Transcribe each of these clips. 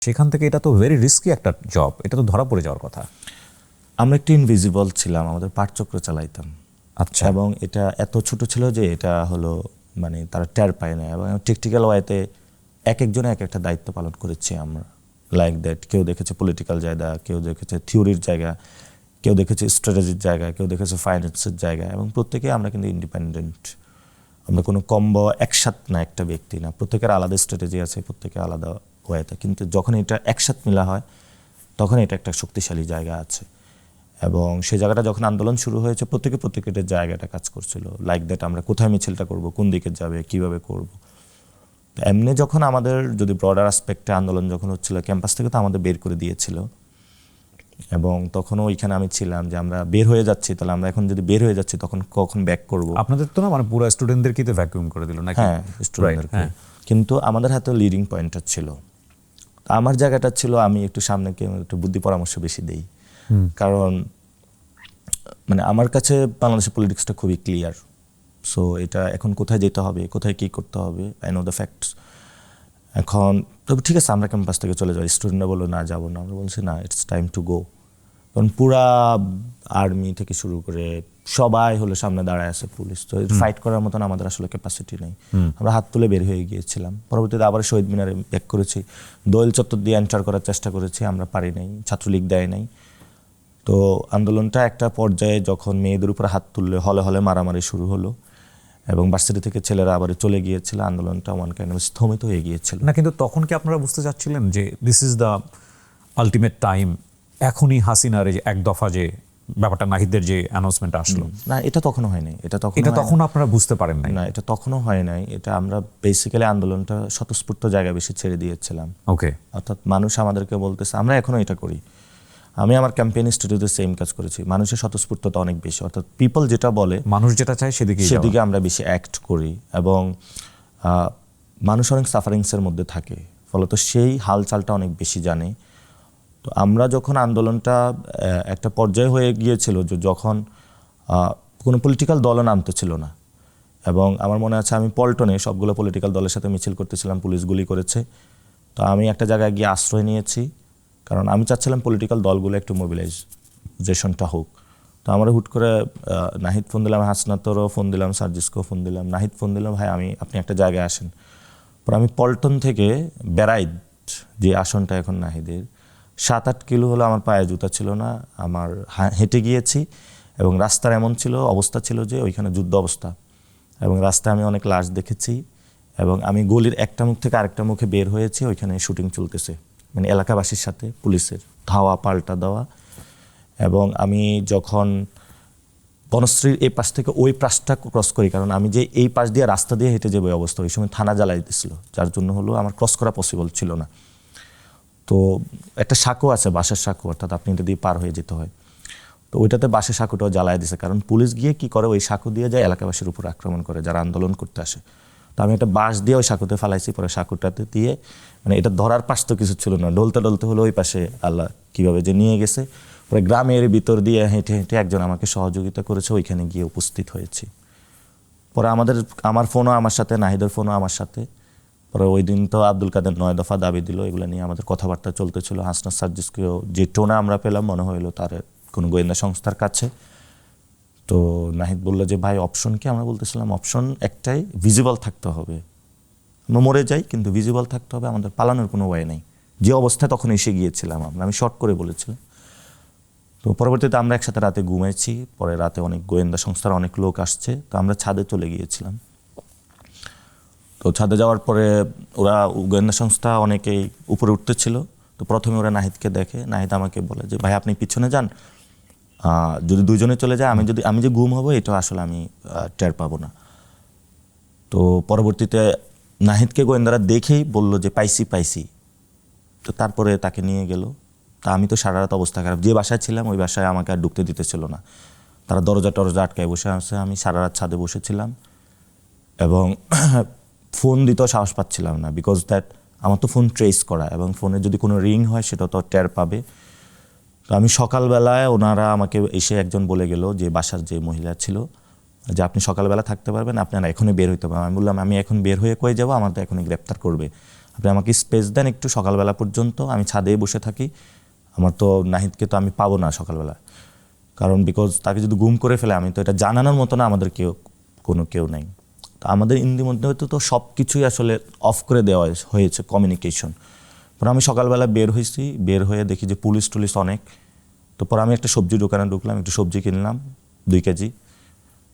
সেখান থেকে এটা তো ভেরি রিস্কি একটা জব, এটা তো ধরা পড়ে যাওয়ার কথা। আমরা একটু ইনভিজিবল ছিলাম, আমাদের পাঠচক্র চালাইতাম। আচ্ছা, এবং এটা এত ছোট ছিল যে এটা হলো মানে তারা টের পায় না। এবং টেকটিক্যাল ওয়াইতে এক একজনে এক একটা দায়িত্ব পালন করেছি আমরা, লাইক দ্যাট। কেউ দেখেছে পলিটিক্যাল জায়গা, কেউ দেখেছে থিওরির জায়গা, কেউ দেখেছে স্ট্র্যাটেজির জায়গা, কেউ দেখেছে ফাইন্যান্সের জায়গা। এবং প্রত্যেকে আমরা কিন্তু ইন্ডিপেন্ডেন্ট, আমরা কোনো কম্বো একসাথ না, একটা ব্যক্তি না, প্রত্যেকের আলাদা স্ট্র্যাটেজি আছে, প্রত্যেকে আলাদা ওয়েতে। কিন্তু যখন এটা একসাথ মিলা হয় তখন এটা একটা শক্তিশালী জায়গা আছে। এবং সেই জায়গাটা যখন আন্দোলন শুরু হয়েছে প্রত্যেকের জায়গাটা কাজ করছিল, লাইক দ্যাট আমরা কোথায় মিছিলটা করব, কোন দিকে যাবে, কিভাবে করব। এমনি যখন আমাদের যদি ব্রডার আসপেক্টে আন্দোলন যখন হচ্ছিল, ক্যাম্পাস থেকে তো আমাদের বের করে দিয়েছিল। এবং তখনও ওইখানে আমি ছিলাম যে আমরা বের হয়ে যাচ্ছি, তাহলে আমরা এখন যদি বের হয়ে যাচ্ছি তখন কখন ব্যাক করব। আপনাদের তো না মানে পুরো স্টুডেন্টদেরকে তো ভ্যাকুয়াম করে দিল নাকি? হ্যাঁ, স্টুডেন্টদেরকে। কিন্তু আমাদের হাতে লিডিং পয়েন্টটা ছিল। আমার জায়গাটা ছিল আমি একটু সামনেকে একটু বুদ্ধি পরামর্শ বেশি দেই, কারণ মানে আমার কাছে বাংলাদেশের পলিটিক্সটা খুবই ক্লিয়ার। সো এটা এখন কোথায় যেতে হবে, কোথায় কী করতে হবে, আই নো দ্য ফ্যাক্টস। এখন তবে ঠিক আছে আমরা ক্যাম্পাস থেকে চলে যাই, স্টুডেন্টরা বললো না যাবো না, আমরা বলছি না, ইটস টাইম টু গো। কারণ পুরা আর্মি থেকে শুরু করে সবাই হলো সামনে দাঁড়ায় আছে, পুলিশ। তো ফাইট করার মতন আমাদের আসলে ক্যাপাসিটি নেই। আমরা হাত তুলে বের হয়ে গিয়েছিলাম। পরবর্তীতে আবার শহীদ মিনারে ব্যাক করেছি, দোয়েল চত্বর দিয়ে এন্টার করার চেষ্টা করেছি, আমরা পারি নাই, ছাত্রলীগ দেয় নাই। তো আন্দোলনটা একটা পর্যায়ে যখন মেয়েদের উপরে হাত তুললে হলে হলে মারামারি শুরু হলো এবং ভার্সিটি থেকে ছেলেরা আবার চলে গিয়েছিল, আন্দোলনটা ওয়ান কাইন্ড স্থমিত হয়ে গিয়েছিল। না, কিন্তু তখন কি আপনারা বুঝতে চাচ্ছিলেন যে this is the ultimate time, এখনই হাসিনার এই যে এক দফা যে ব্যাপারটা, নাহিদের যে অ্যানাউন্সমেন্ট আসলো, না, এটা তখনও হয় নাই। এটা তখন আপনারা বুঝতে পারেন নাই? না, এটা তখনও হয় নাই। এটা আমরা বেসিক্যালি আন্দোলনটা স্বতঃস্ফূর্ত জায়গায় বেশি ছেড়ে দিয়েছিলাম। ওকে। অর্থাৎ মানুষ আমাদেরকে বলতেছে, আমরা এখনও এটা করি। আমি আমার ক্যাম্পেইন স্টুডিওতে সেম কাজ করেছি। মানুষের স্বতঃস্ফূর্ততা অনেক বেশি, অর্থাৎ পিপল যেটা বলে, মানুষ যেটা চায় সেদিকে আমরা বেশি অ্যাক্ট করি। এবং মানুষ অনেক সাফারিংসের মধ্যে থাকে, ফলত সেই হালচালটা অনেক বেশি জানে। তো আমরা যখন আন্দোলনটা একটা পর্যায়ে হয়ে গিয়েছিল যে যখন কোনো পলিটিক্যাল দলও নামতে ছিল না, এবং আমার মনে আছে আমি পল্টনে সবগুলো পলিটিক্যাল দলের সাথে মিছিল করতেছিলাম, পুলিশ গুলি করেছে। তো আমি একটা জায়গায় গিয়ে আশ্রয় নিয়েছি, কারণ আমি চাচ্ছিলাম পলিটিক্যাল দলগুলো একটু মোবিলাইজেশনটা হোক। তো আমরা হুট করে নাহিদ ফোন দিলাম, হাসনাতরও ফোন দিলাম, সার্জিসকেও ফোন দিলাম, নাহিদ ফোন দিলাম, ভাই আপনি একটা জায়গায় আসেন। পর আমি পল্টন থেকে বেড়াইদ, যে আসনটা এখন নাহিদের, 7-8 কিলো হলো, আমার পায়ে জুতা ছিল না, আমার হেঁটে গিয়েছি। এবং রাস্তার এমন অবস্থা ছিল যে ওইখানে যুদ্ধ অবস্থা, এবং রাস্তায় আমি অনেক লাশ দেখেছি। এবং আমি গলির একটা মুখ থেকে আরেকটা মুখে বের হয়েছি, ওইখানে শুটিং চলতেছে, মানে এলাকাবাসীর সাথে পুলিশের ধাওয়া পাল্টা দেওয়া। এবং আমি যখন বনশ্রীর এই পাশ থেকে ওই পাশটা ক্রস করি, কারণ আমি যে এই পাশ দিয়ে রাস্তা দিয়ে হেঁটে যাবো অবস্থা, ওই সময় থানা জ্বালাই দিছিল, যার জন্য হলো আমার ক্রস করা পসিবল ছিল না। তো একটা সাঁকো আছে, বাঁশের সাঁকো, অর্থাৎ আপনি এটা দিয়ে পার হয়ে যেতে হয়। তো ওইটাতে বাঁশের সাঁকোটাও জ্বালাই দিছে, কারণ পুলিশ গিয়ে কি করে, ওই সাঁকো দিয়ে যায় এলাকাবাসীর উপর আক্রমণ করে যারা আন্দোলন করতে আসে। তো আমি একটা বাঁশ দিয়ে ওই সাঁকোতে ফালাইছি, পরে সাঁকোটাতে দিয়ে, মানে এটা ধরার পাশ তো কিছু ছিল না, ডলতে ডলতে হলো ওই পাশে, আল্লাহ কীভাবে যে নিয়ে গেছে। পরে গ্রামের ভিতর দিয়ে হেঁটে হেঁটে একজন আমাকে সহযোগিতা করেছে, ওইখানে গিয়ে উপস্থিত হয়েছি। পরে আমার ফোনও আমার সাথে, নাহিদের ফোনও আমার সাথে। পরে ওই দিন তো আব্দুল কাদের 9 দফা দাবি দিল, এগুলো নিয়ে আমাদের কথাবার্তা চলতেছিল। হাসনাত সার্জিসকেও যে টোনা আমরা পেলাম মনে হইলো তার কোনো গোয়েন্দা সংস্থার কাছে। তো নাহিদ বললো যে ভাই অপশন কি? আমরা বলতেছিলাম অপশন একটাই, ভিজিবল থাকতে হবে, আমরা মরে যাই কিন্তু ভিজিবল থাকতে হবে, আমাদের পালানোর কোনো ওয়ে নেই। যে অবস্থায় তখন এসে গিয়েছিলাম আমি শর্ট করে বলেছিলাম। তো পরবর্তীতে আমরা একসাথে রাতে ঘুমাইছি, পরে রাতে অনেক গোয়েন্দা সংস্থার অনেক লোক আসছে, তো আমরা ছাদে চলে গিয়েছিলাম। তো ছাদে যাওয়ার পরে ওরা গোয়েন্দা সংস্থা অনেকেই উপরে উঠতেছিল। তো প্রথমে ওরা নাহিদকে দেখে, নাহিদ আমাকে বলে যে ভাই আপনি পিছনে যান, যদি দুজনে চলে যায়, আমি যে গুম হবো এটা আসলে আমি টের পাবো না। তো পরবর্তীতে নাহিদকে গোয়েন্দারা দেখেই বলল যে পাইছি। তো তারপরে তাকে নিয়ে গেল। তা আমি তো সারা রাত অবস্থা খারাপ, যে বাসায় ছিলাম ওই বাসায় আমাকে আর ঢুকতে দিতেছিল না, তারা দরজা আটকায় বসে আছে। আমি সারা রাত ছাদে বসেছিলাম এবং ফোন দিতেও সাহস পাচ্ছিলাম না, বিকজ দ্যাট আমার তো ফোন ট্রেস করা, এবং ফোনে যদি কোনো রিং হয় সেটা তো টের পাবে। তো আমি সকালবেলায় ওনারা আমাকে এসে একজন বলে গেল, যে বাসার যে মহিলা ছিল, যে আপনি সকালবেলা থাকতে পারবেন, আপনারা এখনই বের হইতে পারবেন। আমি বললাম আমি এখন বের হয়ে কই যাবো, আমার তো এখনই গ্রেপ্তার করবে, আপনি আমাকে স্পেস দেন একটু সকালবেলা পর্যন্ত, আমি ছাদেই বসে থাকি। আমার তো নাহিদকে তো আমি পাবো না সকালবেলা, কারণ বিকজ তাকে যদি গুম করে ফেলে আমি তো এটা জানানোর মতো না, আমাদের কেউ নাই। তো আমাদের ইন্দির মধ্যে তো সব কিছুই আসলে অফ করে দেওয়া হয়েছে, কমিউনিকেশন। পরে আমি সকালবেলা বের হয়ে দেখি যে পুলিশ টুলিশ অনেক। তো পরে আমি একটা সবজি দোকানে ঢুকলাম, একটু সবজি কিনলাম 2 কেজি।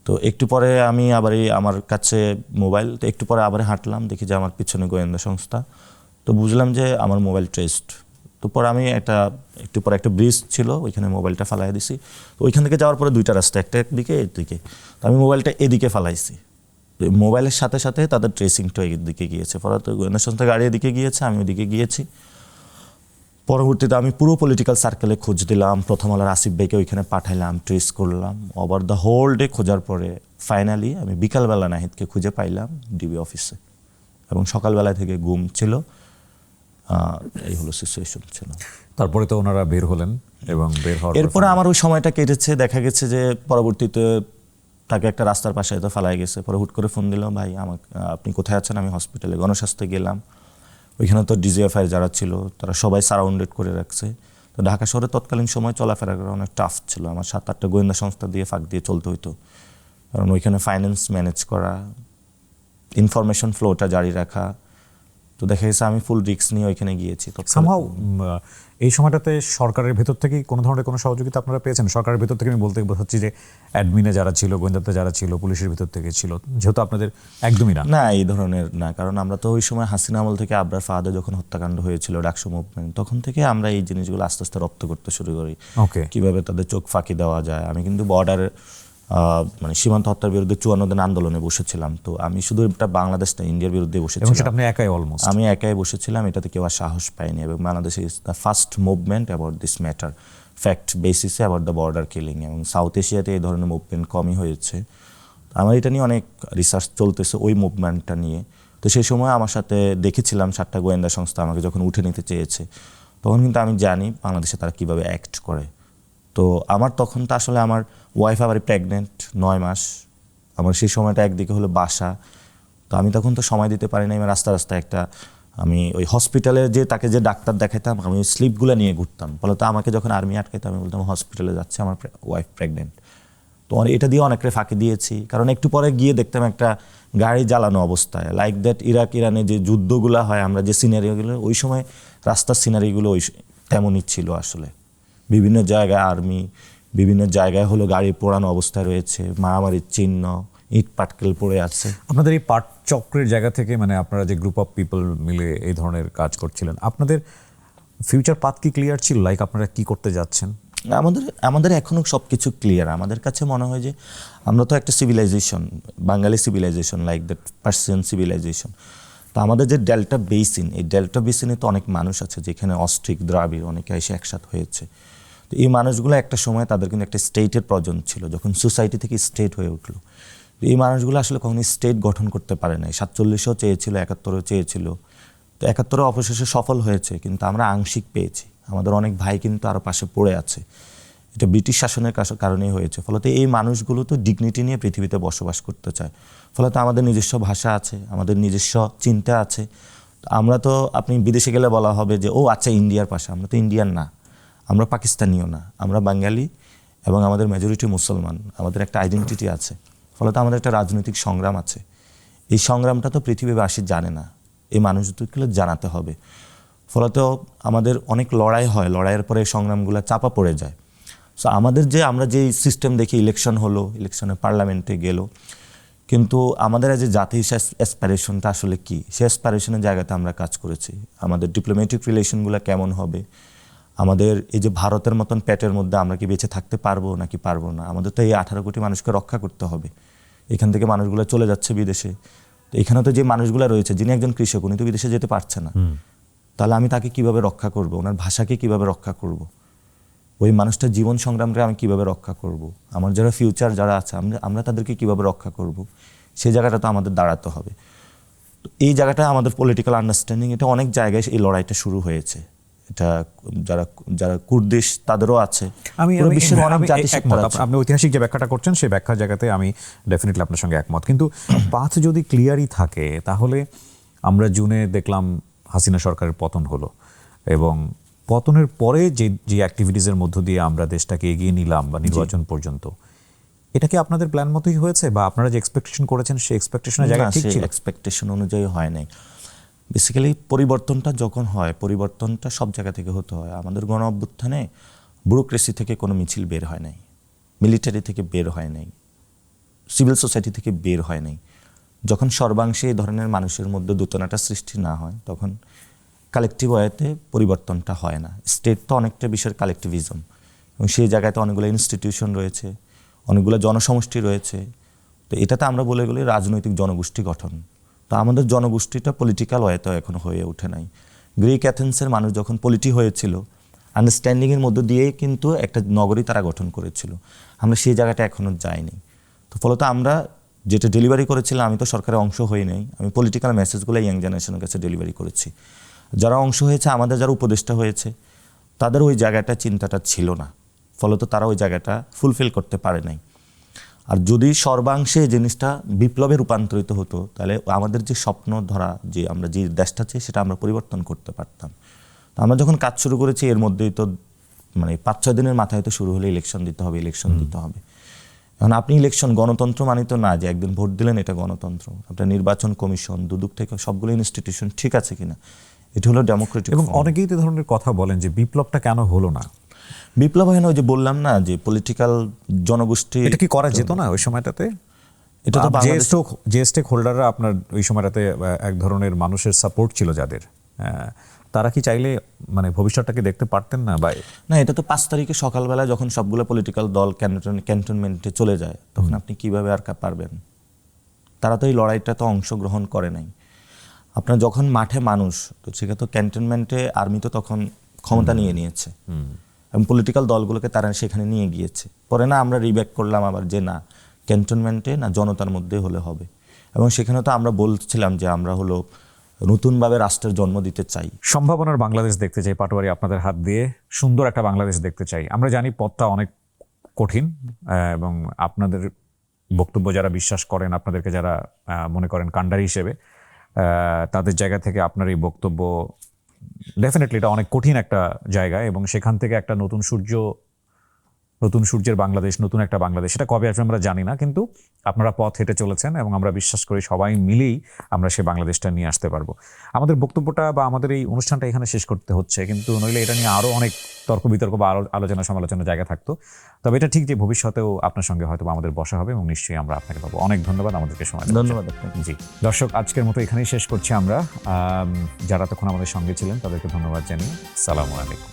তো একটু পরে আমি আবার আমার কাছে মোবাইল, তো একটু পরে আবার হাঁটলাম, দেখি যে আমার পিছনে গোয়েন্দা সংস্থা। তো বুঝলাম যে আমার মোবাইল ট্রেসড। তো পরে আমি একটু পরে একটা ব্রিজ ছিল, ওইখানে মোবাইলটা ফালাই দিছি। তো ওইখান থেকে যাওয়ার পরে 2টা রাস্তা, একটা একদিকে একদিকে। তো আমি মোবাইলটা এদিকে ফালাইছি। মোবাইলের সাথে সাথে তাদের ট্রেসিংটা এদিকে গিয়েছে, ফলে তো গোয়েন্দা সংস্থা গাড়ি এদিকে গিয়েছে, আমি ওদিকে গিয়েছি। পরবর্তীতে আমি পুরো পলিটিক্যাল সার্কেলে খোঁজ দিলাম, প্রথম আলোর আসিফ ভাইকে ওইখানে পাঠাইলাম, ট্রেস করলাম। ওভার দ্য হোল ডে খোঁজার পরে ফাইনালি আমি বিকালবেলা নাহিদকে খুঁজে পাইলাম ডিবি অফিসে, এবং সকালবেলা থেকে গুম ছিল। এই হলো সিচুয়েশন ছিল। তারপরে তো ওনারা বের হলেন এবং বের হওয়ার এরপরে আমার ওই সময়টা কেটেছে, দেখা গেছে যে পরবর্তীতে তাকে একটা রাস্তার পাশে হয়তো ফালাই গেছে। পরে হুট করে ফোন দিলাম, ভাই আপনি কোথায় আছেন? আমি হসপিটালে গণস্বাস্থ্যে গেলাম। ওইখানে তো ডিজিএফআই যারা ছিল তারা সবাই সারাউন্ডেড করে রাখছে। তো ঢাকা শহরে তৎকালীন সময় চলাফেরা করা অনেক টাফ ছিল। আমার 7-8টা গোয়েন্দা সংস্থা দিয়ে ফাঁক দিয়ে চলতে হইতো, কারণ ওইখানে ফাইন্যান্স ম্যানেজ করা, ইনফরমেশন ফ্লোটা জারি রাখা। তো দেখা গেছে আমি ফুল রিস্ক নিয়ে ওইখানে গিয়েছি। সামহাউ এই সময়টাতে সরকারের ভেতর থেকে কোনো ধরনের কোনো সহযোগিতা আপনারা পেয়েছেন? সরকারের ভেতর থেকে আমি বলতে বোঝাচ্ছি যে অ্যাডমিনে যারা ছিল, গোয়েন্দাতে যারা ছিল, পুলিশের ভিতর থেকে ছিল, যেহেতু আপনাদের একদমই না। না, এই ধরনের না, কারণ আমরা তো ওই সময় হাসিনা আমল থেকে আবরার ফাহাদে যখন হত্যাকাণ্ড হয়েছিল, ডাকসু মুভমেন্ট, তখন থেকে আমরা এই জিনিসগুলো আস্তে আস্তে রপ্ত করতে শুরু করি। ওকে, কিভাবে তাদের চোখ ফাঁকি দেওয়া যায়। আমি কিন্তু বর্ডার মানে সীমান্ত হত্যার বিরুদ্ধে 54 দিন আন্দোলনে বসেছিলাম। তো আমি শুধু এটা বাংলাদেশ না, ইন্ডিয়ার বিরুদ্ধে এবং বসেছিলাম। সেটা আপনি একাই অলমোস্ট। আমি একাই বসেছিলাম, এটাতে কেউ আর সাহস পায়নি। এবং বাংলাদেশে is the first movement about this matter, fact বেসিসে অ্যাবাউট দ্য বর্ডার কিলিং। এবং সাউথ এশিয়াতে এই ধরনের মুভমেন্ট কমই হয়েছে। আমার এটা নিয়ে অনেক রিসার্চ চলতেছে, ওই মুভমেন্টটা নিয়ে। তো সেই সময় আমার সাথে দেখেছিলাম 7টা গোয়েন্দা সংস্থা আমাকে যখন উঠে নিতে চেয়েছে, তখন কিন্তু আমি জানি বাংলাদেশে তারা কীভাবে অ্যাক্ট করে। তো আমার তখন তো আসলে আমার ওয়াইফ আবার প্রেগনেন্ট 9 মাস। আমার সেই সময়টা একদিকে হলো বাসা। তো আমি তখন তো সময় দিতে পারি না। আমি রাস্তায় আমি ওই হসপিটালে তাকে যে ডাক্তার দেখাইতাম, আমি ওই স্লিপগুলো নিয়ে ঘুরতাম। ফলত আমাকে যখন আর্মি আটকাইতাম, আমি বলতাম হসপিটালে যাচ্ছে, আমার ওয়াইফ প্রেগনেন্ট। তো এটা দিয়ে অনেকটা ফাঁকি দিয়েছি, কারণ একটু পরে গিয়ে দেখতাম একটা গাড়ি জ্বালানো অবস্থায়, লাইক দ্যাট ইরাক ইরানে যে যুদ্ধগুলো হয়, আমরা যে সিনারিগুলো, ওই সময় রাস্তার সিনারিগুলো তেমনই ছিল আসলে। বিভিন্ন জায়গায় আর্মি, বিভিন্ন জায়গায় হলো গাড়ি পোড়ানো অবস্থায় রয়েছে, মারামারির চিহ্ন, ইট পাটকেল পড়ে আছে। আপনাদের এই পাট চক্রের জায়গা থেকে, মানে আপনারা যে গ্রুপ অফ পিপল মিলে এই ধরনের কাজ করছিলেন, আপনাদের ফিউচার পাথ কি ক্লিয়ার ছিল? লাইক আপনারা কি করতে যাচ্ছেন? আমাদের এখনও সব কিছু ক্লিয়ার। আমাদের কাছে মনে হয় যে আমরা তো একটা civilization, Bangali civilization, like that Persian civilization. তো আমাদের যে ডেল্টা বেসিন, এই ডেল্টা বেসিনে তো অনেক মানুষ আছে, যেখানে অস্ট্রিক, দ্রাবিড় অনেকে এসে একসাথ হয়েছে। তো এই মানুষগুলো একটা সময় তাদের কিন্তু একটা স্টেটের প্রয়োজন ছিল, যখন সোসাইটি থেকে স্টেট হয়ে উঠলো। এই মানুষগুলো আসলে কখনো স্টেট গঠন করতে পারে নাই। 47-এও চেয়েছিল, 71-এও চেয়েছিল। তো 71-এ অবশেষে সফল হয়েছে, কিন্তু আমরা আংশিক পেয়েছি। আমাদের অনেক ভাই কিন্তু আরও পাশে পড়ে আছে। এটা ব্রিটিশ শাসনের কারণেই হয়েছে। ফলত এই মানুষগুলো তো ডিগনিটি নিয়ে পৃথিবীতে বসবাস করতে চায়। ফলত আমাদের নিজস্ব ভাষা আছে, আমাদের নিজস্ব চিন্তা আছে। আমরা তো, আপনি বিদেশে গেলে বলা হবে যে ও আচ্ছা ইন্ডিয়ার পাশে। আমরা তো ইন্ডিয়ান না, আমরা পাকিস্তানিও না, আমরা বাঙালি, এবং আমাদের মেজরিটি মুসলমান। আমাদের একটা আইডেন্টিটি আছে। ফলত আমাদের একটা রাজনৈতিক সংগ্রাম আছে। এই সংগ্রামটা তো পৃথিবীবাসী জানে না, এই মানুষগুলো জানাতে হবে। ফলত আমাদের অনেক লড়াই হয়, লড়াইয়ের পরে এই সংগ্রামগুলো চাপা পড়ে যায়। সো আমরা যে সিস্টেম দেখি, ইলেকশন হলো, ইলেকশনে পার্লামেন্টে গেল, কিন্তু আমাদের যে জাতীয় অ্যাসপাইরেশনটা আসলে কি, সেই অ্যাসপাইরেশনের জায়গাতে আমরা কাজ করেছি। আমাদের ডিপ্লোম্যাটিক রিলেশনগুলো কেমন হবে, আমাদের এই যে ভারতের মতন পেটের মধ্যে আমরা কি বেঁচে থাকতে পারবো নাকি পারবো না। আমাদের তো এই 18 কোটি মানুষকে রক্ষা করতে হবে। এখান থেকে মানুষগুলো চলে যাচ্ছে বিদেশে। তো এখানে তো যে মানুষগুলো রয়েছে, যিনি একজন কৃষক, উনি তো বিদেশে যেতে পারছে না। তাহলে আমি তাকে কিভাবে রক্ষা করব? ওনার ভাষাকে কিভাবে রক্ষা করব? ওই মানুষটার জীবন সংগ্রামকে আমি কিভাবে রক্ষা করব? আমার যারা ফিউচার যারা আছে, আমরা তাদেরকে কিভাবে রক্ষা করব? সেই জায়গাটা তো আমাদের দাঁড়াতে হবে। তো এই জায়গাটা আমাদের পলিটিক্যাল আন্ডারস্ট্যান্ডিং, এটা অনেক জায়গায় এই লড়াইটা শুরু হয়েছে। এটা যারা কুর্দিশ তাদেরও আছে। বিশ্বের অনেক জাতিসত্তার আছে। আপনি ঐতিহাসিক যে ব্যাখ্যাটা করছেন, সেই ব্যাখ্যার জায়গাতে আমি ডেফিনেটলি আপনার সঙ্গে একমত। কিন্তু পাথ যদি ক্লিয়ারই থাকে, তাহলে আমরা জুনে দেখলাম হাসিনা সরকারের পতন হলো এবং পতনের পরে যে যে অ্যাক্টিভিটিসের মধ্য দিয়ে আমরা দেশটাকে এগিয়ে নিলাম বা নির্বাচন পর্যন্ত, এটা কি আপনাদের প্ল্যান মতোই হয়েছে বা আপনারা যে এক্সপেকটেশন করেছেন সেই এক্সপেকটেশনের জায়গায় ঠিক ছিল? এক্সপেকটেশন অনুযায়ী হয় নাই। বেসিক্যালি পরিবর্তনটা যখন হয়, পরিবর্তনটা সব জায়গা থেকে হতে হয়। আমাদের গণ অভ্যুত্থানে ব্যুরোক্রেসি থেকে কোনো মিছিল বের হয় নাই, মিলিটারি থেকে বের হয় নাই, সিভিল সোসাইটি থেকে বের হয় নাই। যখন সর্বাংশে এই ধরনের মানুষের মধ্যে দোতনাটা সৃষ্টি না হয়, তখন কালেকটিভ ওয়েতে পরিবর্তনটা হয় না। স্টেট তো অনেকটা বিষয়ের কালেকটিভিজম, এবং সেই জায়গাতে অনেকগুলো ইনস্টিটিউশন রয়েছে, অনেকগুলো জনসমষ্টি রয়েছে। তো এটাতে আমরা বলে গেলে রাজনৈতিক জনগোষ্ঠী গঠন। তো আমাদের জনগোষ্ঠীটা পলিটিক্যাল ওয়েতেও এখনো হয়ে ওঠে নাই। গ্রিক অ্যাথেন্সের মানুষ যখন পলিটি হয়েছিল, আন্ডারস্ট্যান্ডিংয়ের মধ্য দিয়ে কিন্তু একটা নগরী তারা গঠন করেছিল। আমরা সেই জায়গাটা এখনো যাইনি। তো ফলত আমরা যেটা ডেলিভারি করেছিলাম, আমি তো সরকারের অংশ হই নাই, আমি পলিটিক্যাল মেসেজগুলো ইয়াং জেনারেশনের কাছে ডেলিভারি করেছি। যারা অংশ হয়েছে, আমাদের যারা উপদেষ্টা হয়েছে, তাদের ওই জায়গাটা চিন্তাটা ছিল না, ফলত তারা ওই জায়গাটা ফুলফিল করতে পারে নাই। আর যদি সর্বাংশে জিনিসটা বিপ্লবে রূপান্তরিত হতো, তাহলে আমাদের যে স্বপ্ন ধরা, যে আমরা যে দেশটা চাই, সেটা আমরা পরিবর্তন করতে পারতাম। তো আমরা যখন কাজ শুরু করেছি, এর মধ্যেই তো মানে 5-6 দিনের মাথায় তো শুরু হলে ইলেকশন দিতে হবে, ইলেকশন দিতে হবে। এখন আপনি ইলেকশন, গণতন্ত্র মানে তো না যে একদিন ভোট দিলেন এটা গণতন্ত্র। আপনার নির্বাচন কমিশন, দুদক থেকে সবগুলো ইনস্টিটিউশন ঠিক আছে কিনা, এটা হলো ডেমোক্রেটিক। এবং অনেকেই তো ধরনের কথা বলেন যে বিপ্লবটা কেন হলো না? বিপ্লব হয় না, ওই যে বললাম না যে পলিটিক্যাল জনগোষ্ঠী। এটা কি করা যেত না ওই সময়টাতে? এটা তো যে স্টেক হোল্ডাররা আপনার ওই সময়টাতে এক ধরনের মানুষের সাপোর্ট ছিল যাদের, তারা কি চাইলে মানে ভবিষ্যৎটাকে দেখতে পারতেন না? বা না, এটা তো 5 তারিখে সকালবেলা যখন সবগুলো পলিটিক্যাল দল ক্যান্টনমেন্টে চলে যায়, তখন আপনি কিভাবে আর পারবেন? তারা তো এই লড়াইটা তো অংশগ্রহণ করে নাই। আপনার যখন মাঠে মানুষ, তো সেটা তো ক্যান্টনমেন্টে আর্মি তো তখন ক্ষমতা নিয়ে নিয়েছে, এবং পলিটিক্যাল দলগুলোকে তারা সেখানে নিয়ে গিয়েছে। পরে না আমরা রিব্যাক করলাম আবার যে না, ক্যান্টনমেন্টে না, জনতার মধ্যে হলে হবে। এবং সেখানে তো আমরা বলছিলাম যে আমরা হলো নতুনভাবে রাষ্ট্রের জন্ম দিতে চাই, সম্ভাবনার বাংলাদেশ দেখতে চাই। পাটোয়ারি, আপনাদের হাত দিয়ে সুন্দর একটা বাংলাদেশ দেখতে চাই। আমরা জানি পথটা অনেক কঠিন, এবং আপনাদের বক্তব্য যারা বিশ্বাস করেন, আপনাদেরকে যারা মনে করেন কাণ্ডারি হিসেবে, তাদের জায়গা থেকে আপনার এই বক্তব্য ডেফিনেটলি এটা অনেক কঠিন একটা জায়গা, এবং সেখান থেকে একটা নতুন সূর্যের বাংলাদেশ, নতুন একটা বাংলাদেশ, সেটা কবে আসবে আমরা জানি না, কিন্তু আপনারা পথ হেঁটে চলেছেন এবং আমরা বিশ্বাস করি সবাই মিলেই আমরা সেই বাংলাদেশটা নিয়ে আসতে পারবো। আমাদের বক্তব্যটা বা আমাদের এই অনুষ্ঠানটা এখানে শেষ করতে হচ্ছে, কিন্তু নইলে এটা নিয়ে আরও অনেক তর্ক বিতর্ক বা আলোচনা সমালোচনার জায়গা থাকতো। তবে এটা ঠিক যে ভবিষ্যতেও আপনার সঙ্গে হয়তো আমাদের বসা হবে এবং নিশ্চয়ই আমরা আপনাকে পাবো। অনেক ধন্যবাদ আমাদেরকে সময় দেওয়ার জন্য। ধন্যবাদ। জি দর্শক, আজকের মতো এখানেই শেষ করছি আমরা। যারা তখন আমাদের সঙ্গে ছিলেন তাদেরকে ধন্যবাদ জানিয়ে আসসালামু আলাইকুম।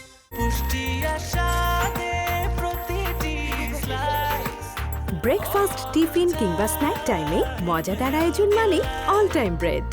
ব্রেকফাস্ট, টিফিন কিংবা স্ন্যাক টাইমে মজাদার আয়োজন মানে অল টাইম ব্রেড।